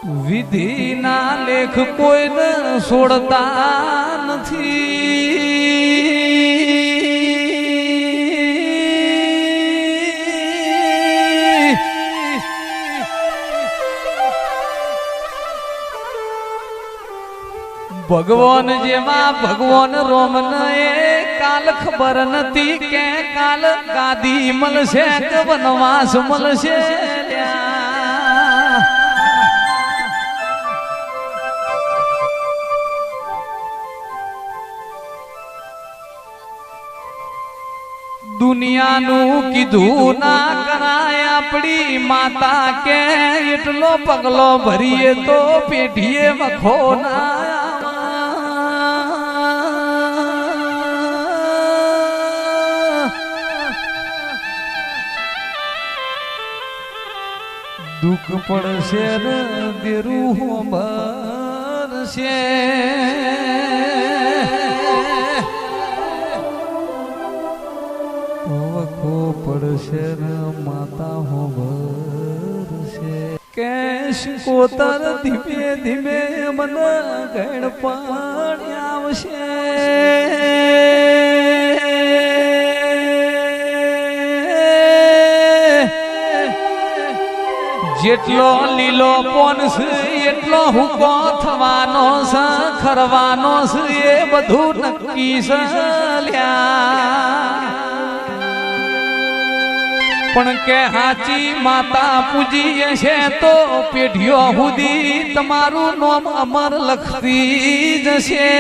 વિધિના લેખ કોઈને છોડતા નથી. ભગવાન જેવા ભગવાન રોમને કાલ ખબર નથી કે કાલ ગાદી મળશે કે વનવાસ મળશે. દુનિયાનું કીધું ના કરાય આપણી માતા કે એટલો પગલો ભરીએ તો પેઢીએ વખો ના. દુઃખ પડશે ને દેરું ભરશે. વખો પડશે ને માતા હો ભરશે. કે શિકોતર ધીમે ધીમે મને ગણ પણ આવશે. જેટલો લીલો પોનસ એટલો હુકો થવાનો છે, ખરવાનો છે, એ બધું નક્કી છે. પણ કે હાચી માતા પૂજી છે તો પેઢીઓ સુધી તમારું નામ અમર લખતી જશે.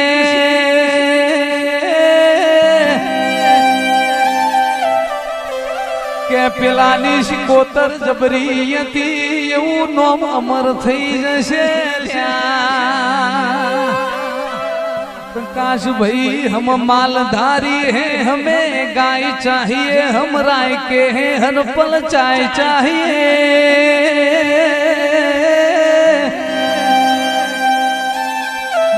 કે પેલાની શિકોતર જબરી હતી એવું નામ અમર થઈ જશે. प्रकाश भाई हम मालधारी हैं, हमें गाय चाहिए, हम राय के हैं, हर पल चाय चाहिए.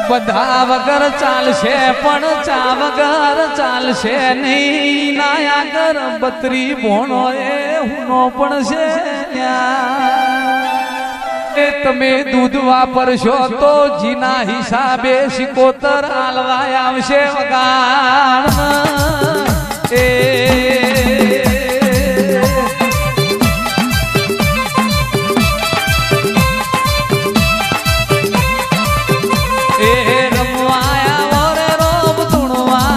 બધા વગર ચાલશે પણ ચા વગર ચાલશે નહીં. નાયા કર બત્રી ભોણો એ હુનો પણ છે. તમે દૂધ વાપરશો તો જીના હિસાબે શિકોતર આલવાય આવશે વગાડ. રમવાયા રે રોમ ધૂણવા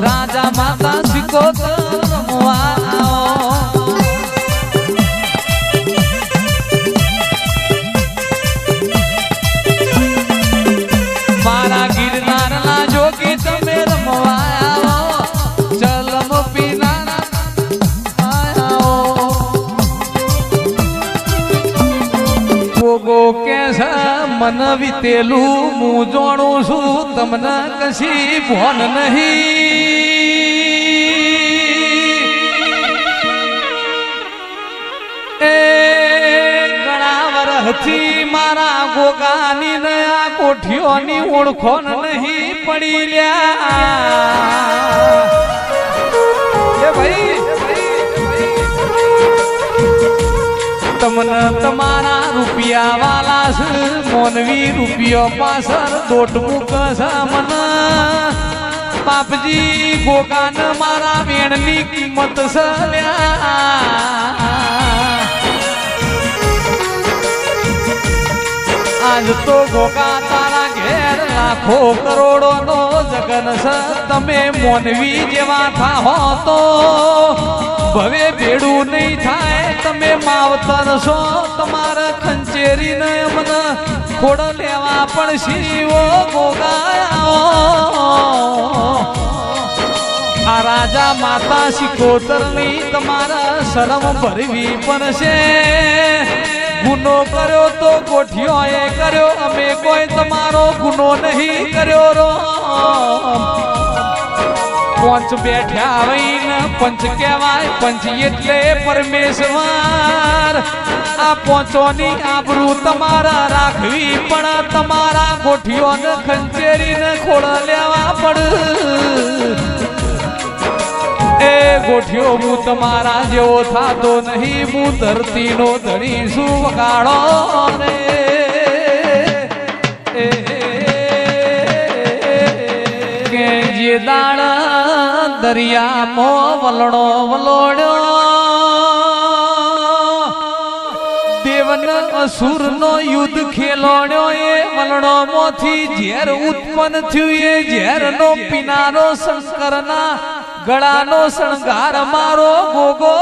રાજા માતા શિકોતર રમવા. મન વિતેલું હું જોણું છું, તમને કશી ભોન નહીં. એ ઘણા વરહથી મારા ગોગાની નયા કોઠીઓની ઓળખોન નહીં પડી લ્યા. એ ભાઈ તમને તમારા રૂપિયા વાલા છે, મોનવી રૂપિયો પાછળ દોટ મૂકસ. મને બાપજી ગોગાન મારા વેણની કિંમત છે. આજ તો ગોગા તારા ઘેર લાખો કરોડો નો જગન છે. તમે મોનવી જેવા થાહો તો ભવે ભેડું નહીં થાય. તમે માવતર છો, તમારે ખંચેરી ને મને ખોડ લેવા પણ શિવો ગોગાયા. આ રાજા માતા શિકોતર ની તમારા શરમ ભરવી પડશે. ગુનો કર્યો તો ગોઠિયો એ કર્યો, અમે કોઈ તમારો ગુનો નહીં કર્યો. રો પંચ બેઠ્યા વહીને પંચ કહેવાય. પંચ એટલે પરમેશ્વર. આ પોંચોની આબરૂ તમારા રાખવી પણ તમારા ગોઠીઓને ખંચેરીને ખોળ લેવા પડ. એ ગોઠિયો હું તમારા જેવો થાતો નહીં હું ધરતીનો ધણી શું વગાડો રે કે જે દાણ દરિયામાં વલણો વલોડ્યો દેવન અસુરનો યુદ્ધ ખેલોડ્યો એ વલણો મોથી ઝેર ઉત્પન્ન થયું એ ઝેરનો પીનારો શંકરના ગળાનો શણગાર મારો ગોગો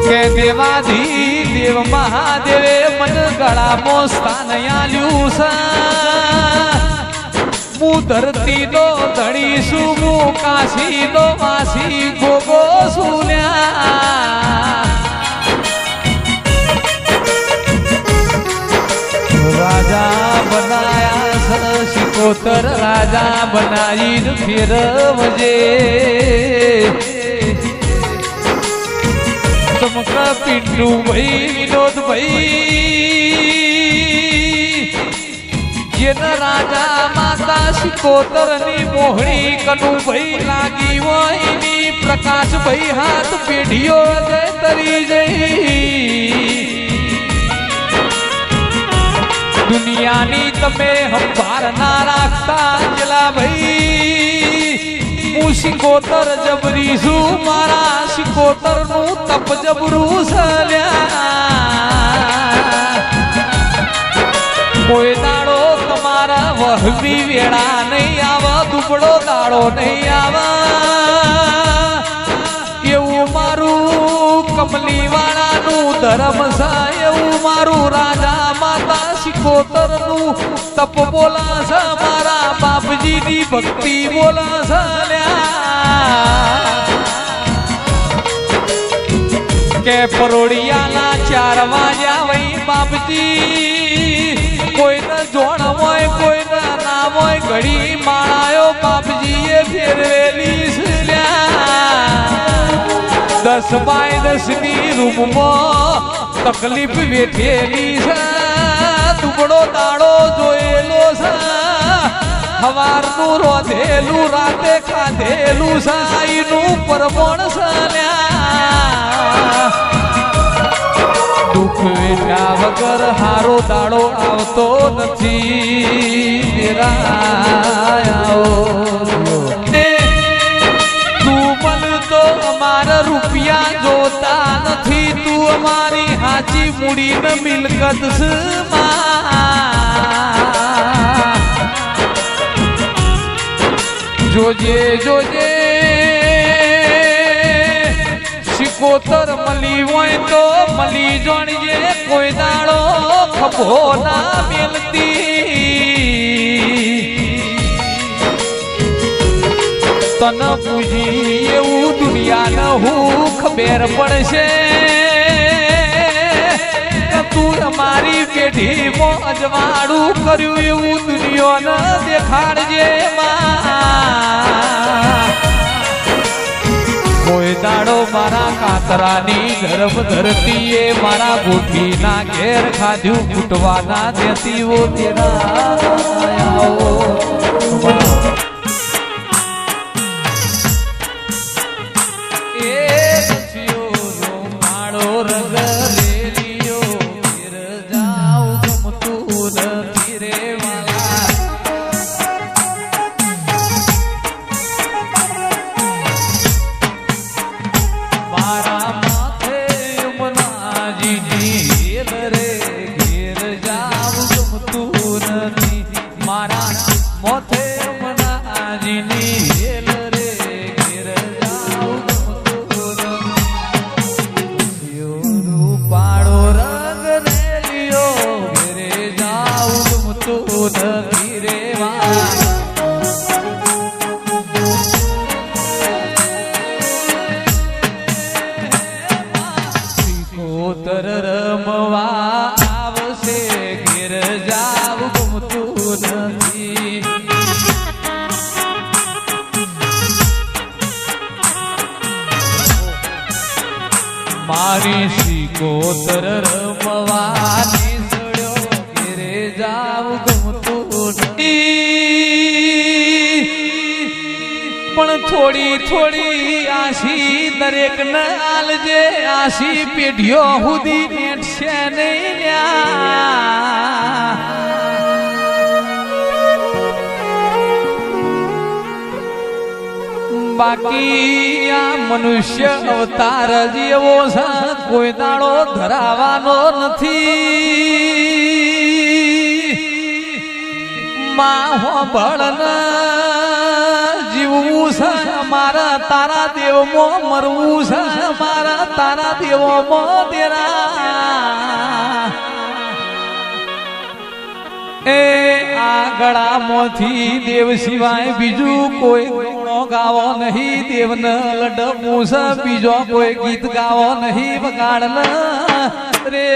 કે દેવાધી દેવ મહાદેવે મન ગળામાં સ્થાન આલ્યું છે હું ધરતીનો ધણી છું હું કાશીનો વાસી ગોગો સુન્યા રાજા બનાયા શિકોતર રાજા બનાવીને ફેરવજે ચમક પિંડુ ભાઈ વિનોદ ભાઈ જેન રાજા માતા શિકોતર ની મોહણી કનુ ભાઈ લાગી હોય ની પ્રકાશ ભાઈ હાથ પેઢીઓ જય તરી જઈ દુનિયાની તમે હંભાર ના રાખતા જલા ભાઈ હું શિકોતર જબરી છું મારા શિકોતર નું તપ જબરું સલ્યા કોઈ દાડો તમારા વહવી વેળા નહીં આવા દુબળો દાડો નહીં આવા એવું મારું કમલી વાળાનું ધર્મ છે એવું મારું રાજા માતા શિકોતર નું તપ બોલા છે મારા બાપજી ની ભક્તિ બોલા છે કે પરોડિયાના 4 વાગ્યા વઈ બાપજી કોઈને જોણ હોય કોઈને નામ હોય ઘડી માળાયો બાપજીએ ફેરવેલી છે 10 બાય 10 ની રૂમમાં તકલીફ વેઠેલી છે દુબળો દાડો જોયેલો છે હવારનું રોધેલું રાતે ખાધેલું સાઈનું પરમણ સલ્યા દુઃખ વેઠ્યા વગર હારો દાડો આવતો નથી તું મળતો અમારા રૂપિયા જોતા નથી તું અમારી હાચી મૂડીને મિલકત છે જોજે જોજે શિકોતર મળી હોય તો મળી જોણજે કોઈ દાડો ખભો ના મેલતી તન પૂજી એવું દુનિયાને હું ખબર પડશે તું અમારી પેઢીમાં અજવાળું કર્યું એવું દુનિયાને દેખાડજે કોઈ દાડો મારા કાતરાની ગર્ભ ધરતીએ મારા ગોઠીના ઘેર ખાધ્યું ફૂટવાના દેતીઓ તેરા મારી શિકોતર રમવાની સડ્યો ઘેરે જા થોડી થોડી આશી દરેક ને આલજે આશી પેઢીઓ સુધી નેટશે નહીં લ્યા બાકી આ મનુષ્ય અવતાર જેવો છે કોઈ દાડો ધરાવાનો નથી માં હોબળન જીવવું છે મારા તારા દેવમાં મરવું છે મારા તારા દેવોમાં દેરા એ આ ગળામાંથી દેવ સિવાય બીજું કોઈ ગુણો ગાવો નહીં દેવને લડવું છે બીજો કોઈ ગીત ગાવો નહીં વગાડ રે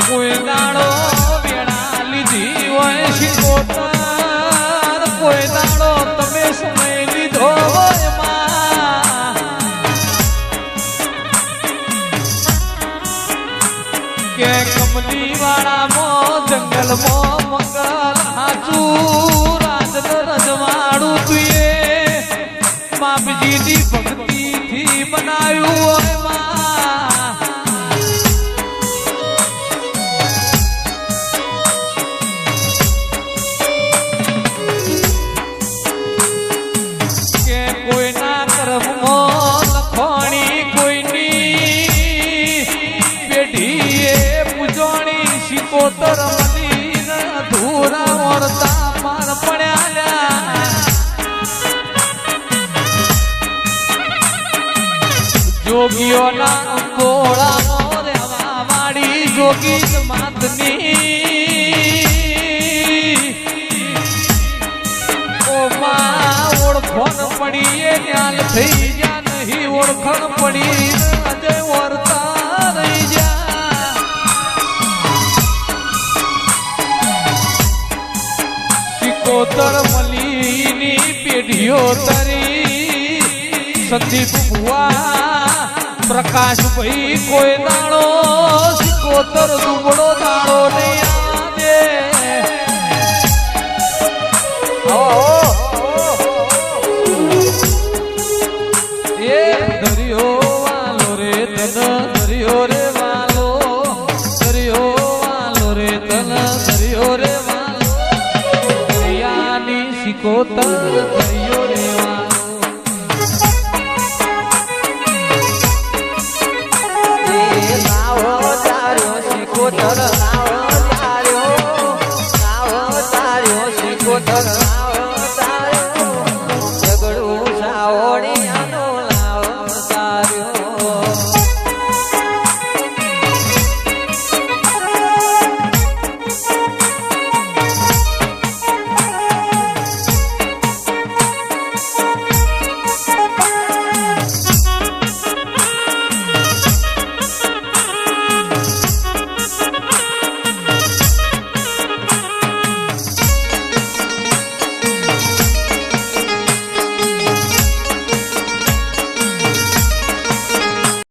કોઈ દાડો વેળા લીધી હોય શિકોતર કોઈ દાડો તમે સમય લીધો હોય કે કમલી વાળામાં જંગલમાં મંગલ હાચું રાજ રજવાડું તુએ બાપજીની ભક્તિથી બનાવ્યું હોય લખોણી કોઈની પેઢીએ પૂજોણી શિકોતર મલીન ધૂરા ઓરતા પાર પડ્યા જોગીઓના અંગોળામાં રહેવા વાળી જોગી માતની ઓળખણ પડી એ જ્ઞાન થઈ જા નહીં ઓળખણ પડી અજય વર્તા રહી જા શિકોતર મલીની પેઢીઓ તરી સંદીપ ભુવા પ્રકાશભાઈ કોઈ દાડો શિકોતર દુબળો દાડો નહીં આવે દરિયો વાલો રે તન દરિયો રે વાલો દરિયો વાલો રે તન દરિયો રે વાલો દરિયાની શિકોતર દરિયો રે વાલો લાવો ચાર્યો શિકોતર